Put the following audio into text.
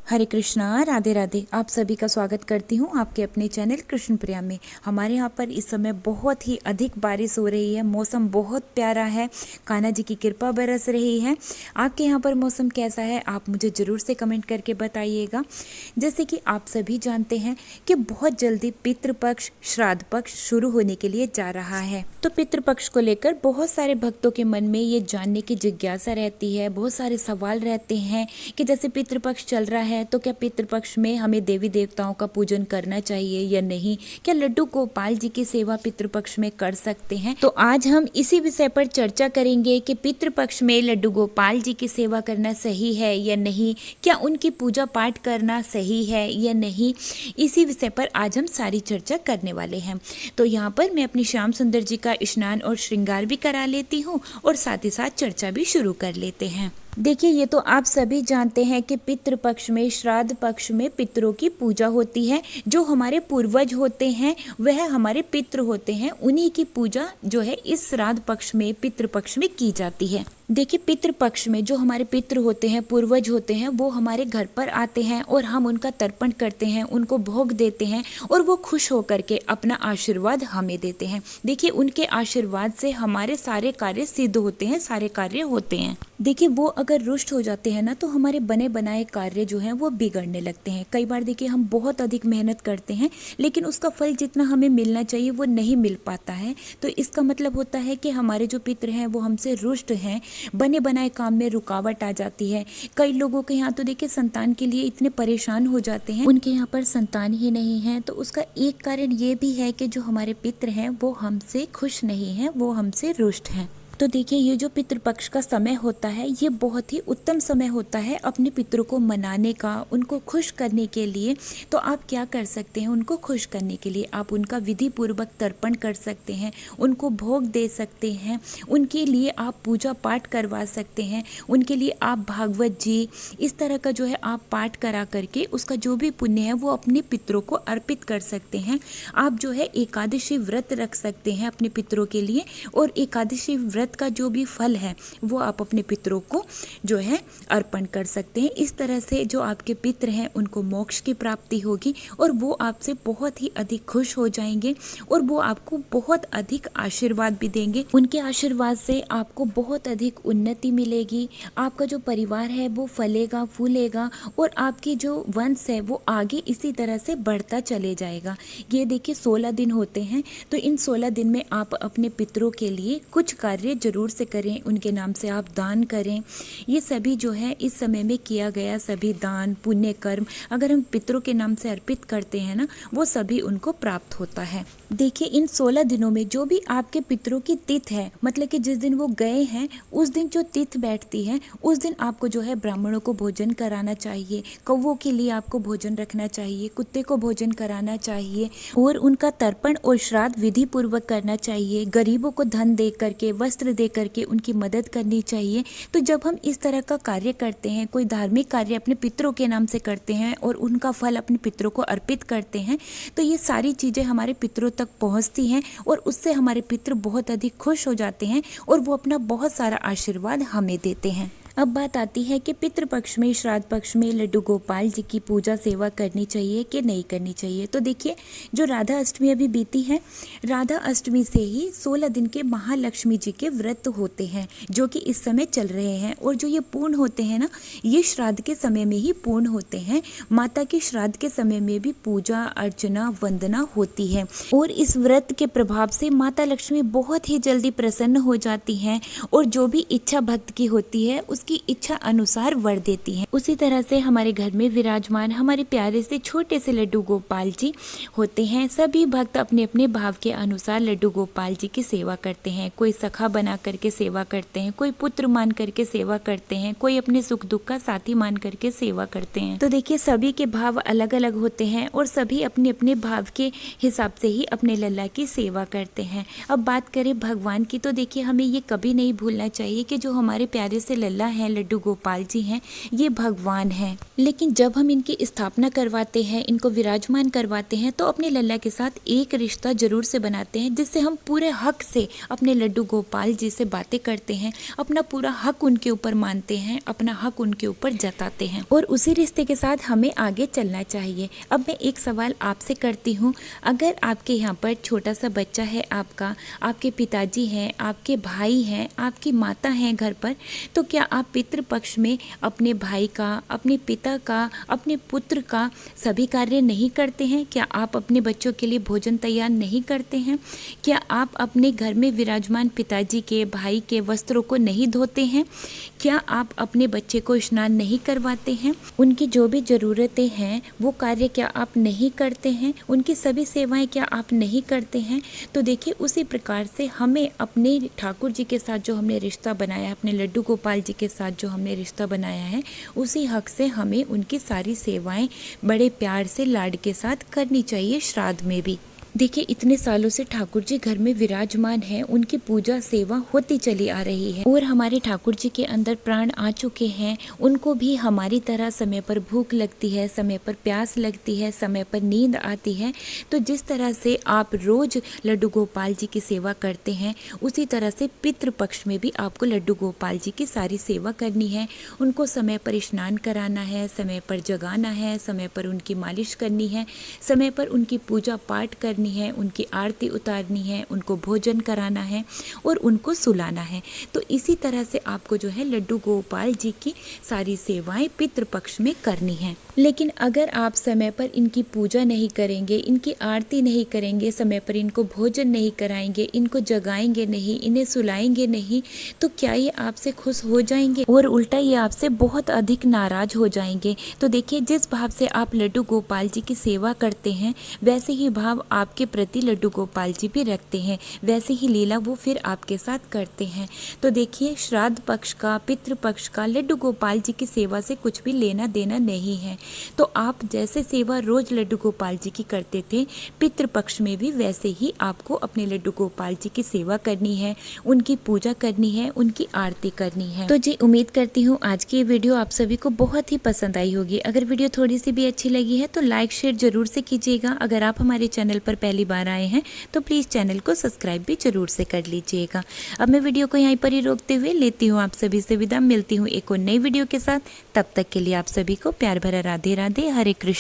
हरे कृष्णा, राधे राधे। आप सभी का स्वागत करती हूँ आपके अपने चैनल कृष्ण प्रिया में। हमारे यहाँ पर इस समय बहुत ही अधिक बारिश हो रही है, मौसम बहुत प्यारा है, कान्हा जी की कृपा बरस रही है। आपके यहाँ पर मौसम कैसा है आप मुझे ज़रूर से कमेंट करके बताइएगा। जैसे कि आप सभी जानते हैं कि बहुत जल्दी पितृपक्ष श्राद्ध पक्ष शुरू होने के लिए जा रहा है। तो पितृपक्ष को लेकर बहुत सारे भक्तों के मन में ये जानने की जिज्ञासा रहती है, बहुत सारे सवाल रहते हैं कि जैसे पितृपक्ष चल रहा है तो क्या पितृपक्ष में हमें देवी देवताओं का पूजन करना चाहिए या नहीं, क्या लड्डू गोपाल जी की सेवा पितृपक्ष में कर सकते हैं। तो आज हम इसी विषय पर चर्चा करेंगे कि पितृपक्ष में लड्डू गोपाल जी की सेवा करना सही है या नहीं, क्या उनकी पूजा पाठ करना सही है या नहीं। इसी विषय पर आज हम सारी चर्चा करने वाले हैं। तो यहाँ पर मैं अपनी श्याम सुंदर जी का स्नान और श्रृंगार भी करा लेती हूँ और साथ ही साथ चर्चा भी शुरू कर लेते हैं। देखिए, ये तो आप सभी जानते हैं कि पितृपक्ष में श्राद्ध पक्ष में पितरों की पूजा होती है। जो हमारे पूर्वज होते हैं वह हमारे पितृ होते हैं, उन्हीं की पूजा जो है इस श्राद्ध पक्ष में पितृपक्ष में की जाती है। देखिए, पितृपक्ष में जो हमारे पितृ होते हैं, पूर्वज होते हैं, वो हमारे घर पर आते हैं और हम उनका तर्पण करते हैं, उनको भोग देते हैं और वो खुश होकर के अपना आशीर्वाद हमें देते हैं। देखिए, उनके आशीर्वाद से हमारे सारे कार्य सिद्ध होते हैं, सारे कार्य होते हैं। देखिए, वो अगर रुष्ट हो जाते हैं ना तो हमारे बने बनाए कार्य जो हैं वो बिगड़ने लगते हैं। कई बार देखिए, हम बहुत अधिक मेहनत करते हैं लेकिन उसका फल जितना हमें मिलना चाहिए वो नहीं मिल पाता है। तो इसका मतलब होता है कि हमारे जो पितृ हैं वो हमसे रुष्ट हैं, बने बनाए काम में रुकावट आ जाती है। कई लोगों के यहाँ तो देखिए संतान के लिए इतने परेशान हो जाते हैं, उनके यहाँ पर संतान ही नहीं है। तो उसका एक कारण ये भी है कि जो हमारे पितृ हैं वो हमसे खुश नहीं हैं, वो हमसे रुष्ट हैं। तो देखिए, ये जो पितृपक्ष का समय होता है ये बहुत ही उत्तम समय होता है अपने पितरों को मनाने का, उनको खुश करने के लिए। तो आप क्या कर सकते हैं उनको खुश करने के लिए? आप उनका विधि पूर्वक तर्पण कर सकते हैं, उनको भोग दे सकते हैं, उनके लिए आप पूजा पाठ करवा सकते हैं, उनके लिए आप भागवत जी इस तरह का जो है आप पाठ करा करके उसका जो भी पुण्य है वो अपने पितरों को अर्पित कर सकते हैं। आप जो है एकादशी व्रत रख सकते हैं अपने पितरों के लिए और एकादशी व्रत का जो भी फल है वो आप अपने पितरों को जो है अर्पण कर सकते हैं। इस तरह से जो आपके पितर हैं उनको मोक्ष की प्राप्ति होगी और वो आपसे बहुत ही अधिक खुश हो जाएंगे और वो आपको बहुत अधिक आशीर्वाद भी देंगे। उनके आशीर्वाद से आपको बहुत अधिक उन्नति मिलेगी, आपका जो परिवार है वो फलेगा फूलेगा और आपकी जो वंश है वो आगे इसी तरह से बढ़ता चले जाएगा। ये देखिए 16 दिन होते हैं, तो इन 16 दिन में आप अपने पितरों के लिए कुछ कार्य जरूर से करें, उनके नाम से आप दान करें। ये सभी जो है इस समय में किया गया सभी दान पुण्य कर्म अगर हम पितरों के नाम से अर्पित करते हैं ना वो सभी उनको प्राप्त होता है। देखिए, इन 16 दिनों में जो भी आपके पितरों की तिथि है, मतलब कि जिस दिन वो गए हैं उस दिन जो तिथि बैठती है उस दिन आपको जो है ब्राह्मणों को भोजन कराना चाहिए, कौवों के लिए आपको भोजन रखना चाहिए, कुत्ते को भोजन कराना चाहिए और उनका तर्पण और श्राद्ध विधि पूर्वक करना चाहिए। गरीबों को धन दे करके वस्त्र दे करके उनकी मदद करनी चाहिए। तो जब हम इस तरह का कार्य करते हैं, कोई धार्मिक कार्य अपने पितरों के नाम से करते हैं और उनका फल अपने पितरों को अर्पित करते हैं तो ये सारी चीज़ें हमारे पितरों तक पहुंचती हैं और उससे हमारे पितर बहुत अधिक खुश हो जाते हैं और वो अपना बहुत सारा आशीर्वाद हमें देते हैं। अब बात आती है कि पितृपक्ष में श्राद्ध पक्ष में लड्डू गोपाल जी की पूजा सेवा करनी चाहिए कि नहीं करनी चाहिए। तो देखिए, जो राधा अष्टमी अभी बीती है, राधा अष्टमी से ही 16 दिन के महालक्ष्मी जी के व्रत होते हैं जो कि इस समय चल रहे हैं और जो ये पूर्ण होते हैं ना ये श्राद्ध के समय में ही पूर्ण होते हैं। माता के श्राद्ध के समय में भी पूजा अर्चना वंदना होती है और इस व्रत के प्रभाव से माता लक्ष्मी बहुत ही जल्दी प्रसन्न हो जाती हैं और जो भी इच्छा भक्त की होती है की इच्छा अनुसार वर देती हैं। उसी तरह से हमारे घर में विराजमान हमारे प्यारे से छोटे से लड्डू गोपाल जी होते हैं। सभी भक्त अपने अपने भाव के अनुसार लड्डू गोपाल जी की सेवा करते हैं। कोई सखा बना करके सेवा करते हैं, कोई पुत्र मान करके सेवा करते हैं, कोई अपने सुख दुख का साथी मान करके सेवा करते हैं। तो देखिए, सभी के भाव अलग अलग होते हैं और सभी अपने अपने भाव के हिसाब से ही अपने लल्ला की सेवा करते हैं। अब बात करें भगवान की तो देखिए, हमें ये कभी नहीं भूलना चाहिए कि जो हमारे प्यारे से लल्ला हैं, लड्डू गोपाल जी हैं, ये भगवान हैं। लेकिन जब हम इनकी स्थापना करवाते हैं, इनको विराजमान करवाते हैं, तो अपने लल्ला के साथ एक रिश्ता जरूर से बनाते हैं, जिससे हम पूरे हक से अपने लड्डू गोपाल जी से बातें करते हैं, अपना पूरा हक उनके ऊपर मानते हैं, अपना हक उनके ऊपर जताते हैं और उसी रिश्ते के साथ हमें आगे चलना चाहिए। अब मैं एक सवाल आपसे करती हूँ, अगर आपके यहाँ पर छोटा सा बच्चा है आपका, आपके पिताजी हैं, आपके भाई हैं, आपकी माता हैं घर पर, तो क्या आप पितृपक्ष में अपने भाई का, अपने पिता का, अपने पुत्र का सभी कार्य नहीं करते हैं? क्या आप अपने बच्चों के लिए भोजन तैयार नहीं करते हैं? क्या आप अपने घर में विराजमान पिताजी के, भाई के वस्त्रों को नहीं धोते हैं? क्या आप अपने बच्चे को स्नान नहीं करवाते हैं? उनकी जो भी ज़रूरतें हैं वो कार्य क्या आप नहीं करते हैं? उनकी सभी सेवाएं क्या आप नहीं करते हैं? तो देखिए, उसी प्रकार से हमें अपने ठाकुर जी के साथ जो हमने रिश्ता बनाया है, अपने लड्डू गोपाल जी के साथ जो हमने रिश्ता बनाया है, उसी हक से हमें उनकी सारी सेवाएं बड़े प्यार से, लाड के साथ करनी चाहिए, श्राद्ध में भी। देखिए, इतने सालों से ठाकुर जी घर में विराजमान हैं, उनकी पूजा सेवा होती चली आ रही है और हमारे ठाकुर जी के अंदर प्राण आ चुके हैं। उनको भी हमारी तरह समय पर भूख लगती है, समय पर प्यास लगती है, समय पर नींद आती है। तो जिस तरह से आप रोज लड्डू गोपाल जी की सेवा करते हैं, उसी तरह से पितृपक्ष में भी आपको लड्डू गोपाल जी की सारी सेवा करनी है। उनको समय पर स्नान कराना है, समय पर जगाना है, समय पर उनकी मालिश करनी है, समय पर उनकी पूजा पाठ करनी है, उनकी आरती उतारनी है, उनको भोजन कराना है और उनको सुलाना है। तो इसी तरह से आपको जो है लड्डू गोपाल जी की सारी सेवाएं पितृपक्ष में करनी है। लेकिन अगर आप समय पर इनकी पूजा नहीं करेंगे, इनकी आरती नहीं करेंगे, समय पर इनको भोजन नहीं कराएंगे, इनको जगाएंगे नहीं, इन्हें सुलाएंगे नहीं, तो क्या ये आपसे खुश हो जाएंगे? और उल्टा ये आपसे बहुत अधिक नाराज हो जाएंगे। तो देखिए, जिस भाव से आप लड्डू गोपाल जी की सेवा करते हैं, वैसे ही भाव आपके प्रति लड्डू गोपाल जी भी रखते हैं, वैसे ही लीला वो फिर आपके साथ करते हैं। तो देखिए, श्राद्ध पक्ष का, पितृ पक्ष का लड्डू गोपाल जी की सेवा से कुछ भी लेना देना नहीं है। तो आप जैसे सेवा रोज लड्डू गोपाल जी की करते थे, पितृ पक्ष में भी वैसे ही आपको अपने लड्डू गोपाल जी की सेवा करनी है, उनकी पूजा करनी है, उनकी आरती करनी है। तो जी, उम्मीद करती हूँ आज की ये वीडियो आप सभी को बहुत ही पसंद आई होगी। अगर वीडियो थोड़ी सी भी अच्छी लगी है तो लाइक शेयर जरूर से कीजिएगा। अगर आप हमारे चैनल पर पहली बार आए हैं तो प्लीज़ चैनल को सब्सक्राइब भी जरूर से कर लीजिएगा। अब मैं वीडियो को यहीं पर ही रोकते हुए लेती हूँ आप सभी से विदा। मिलती हूँ एक और नई वीडियो के साथ। तब तक के लिए आप सभी को प्यार भरा राधे राधे, हरे कृष्ण।